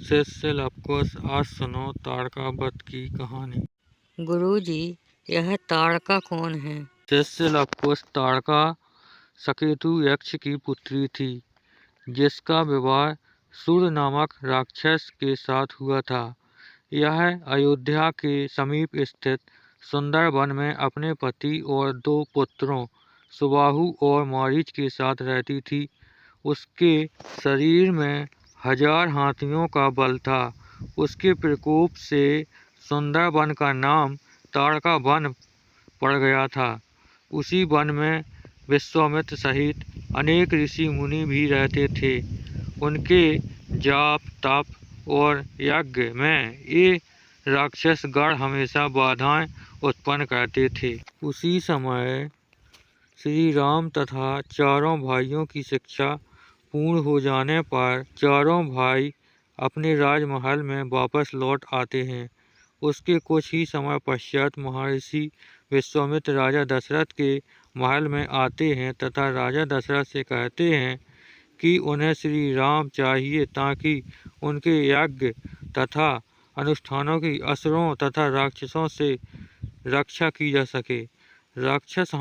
शिष्य लवकुश, आज सुनो ताड़का वध की कहानी। गुरुजी, यह ताड़का कौन है? शिष्य लवकुश ताड़का सकेतु यक्ष की पुत्री थी, जिसका विवाह सूर्य नामक राक्षस के साथ हुआ था। यह अयोध्या के समीप स्थित सुंदर वन में अपने पति और 2 पुत्रों सुबाहु और मारीच के साथ रहती थी। उसके शरीर में 1000 हाथियों का बल था। उसके प्रकोप से सुंदर वन का नाम ताड़का वन पड़ गया था। उसी वन में विश्वामित्र सहित अनेक ऋषि मुनि भी रहते थे। उनके जाप तप और यज्ञ में ये राक्षस गण हमेशा बाधाएं उत्पन्न करते थे। उसी समय श्री राम तथा चारों भाइयों की शिक्षा पूर्ण हो जाने पर चारों भाई अपने राजमहल में वापस लौट आते हैं। उसके कुछ ही समय पश्चात महर्षि विश्वामित्र राजा दशरथ के महल में आते हैं तथा राजा दशरथ से कहते हैं कि उन्हें श्री राम चाहिए ताकि उनके यज्ञ तथा अनुष्ठानों की असुरों तथा राक्षसों से रक्षा की जा सके। राक्षस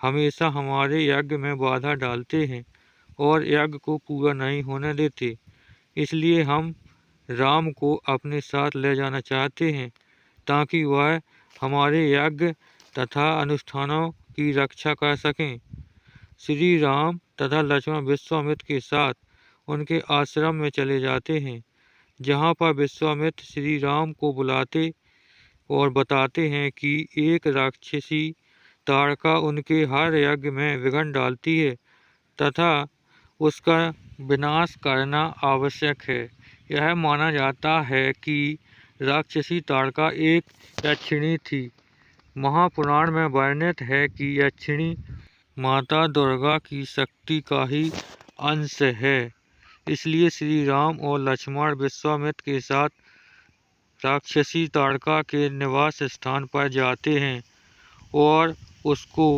हमेशा हमारे यज्ञ में बाधा डालते हैं और यज्ञ को पूरा नहीं होने देते, इसलिए हम राम को अपने साथ ले जाना चाहते हैं ताकि वह हमारे यज्ञ तथा अनुष्ठानों की रक्षा कर सकें। श्री राम तथा लक्ष्मण विश्वामित्र के साथ उनके आश्रम में चले जाते हैं, जहाँ पर विश्वामित्र श्री राम को बुलाते और बताते हैं कि एक राक्षसी ताड़का उनके हर यज्ञ में विघ्न डालती है तथा उसका विनाश करना आवश्यक है। यह माना जाता है कि राक्षसी ताड़का एक यक्षिणी थी। महापुराण में वर्णित है कि यक्षिणी माता दुर्गा की शक्ति का ही अंश है। इसलिए श्री राम और लक्ष्मण विश्वामित्र के साथ राक्षसी ताड़का के निवास स्थान पर जाते हैं और उसको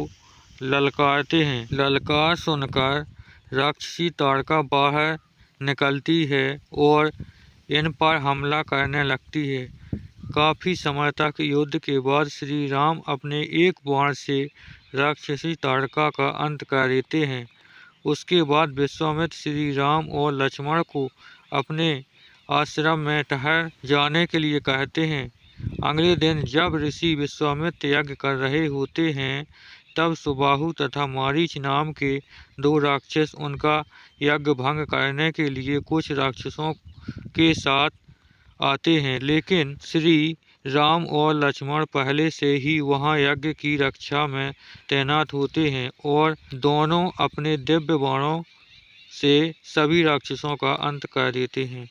ललकारते हैं। ललकार सुनकर राक्षसी ताड़का बाहर निकलती है और इन पर हमला करने लगती है। काफ़ी समय तक युद्ध के बाद श्री राम अपने एक बाण से राक्षसी ताड़का का अंत कर देते हैं। उसके बाद विश्वामित्र श्री राम और लक्ष्मण को अपने आश्रम में ठहर जाने के लिए कहते हैं। अगले दिन जब ऋषि विश्वामित्र यज्ञ कर रहे होते हैं, तब सुबाहु तथा मारीच नाम के 2 राक्षस उनका यज्ञ भंग करने के लिए कुछ राक्षसों के साथ आते हैं, लेकिन श्री राम और लक्ष्मण पहले से ही वहां यज्ञ की रक्षा में तैनात होते हैं और दोनों अपने दिव्य बाणों से सभी राक्षसों का अंत कर देते हैं।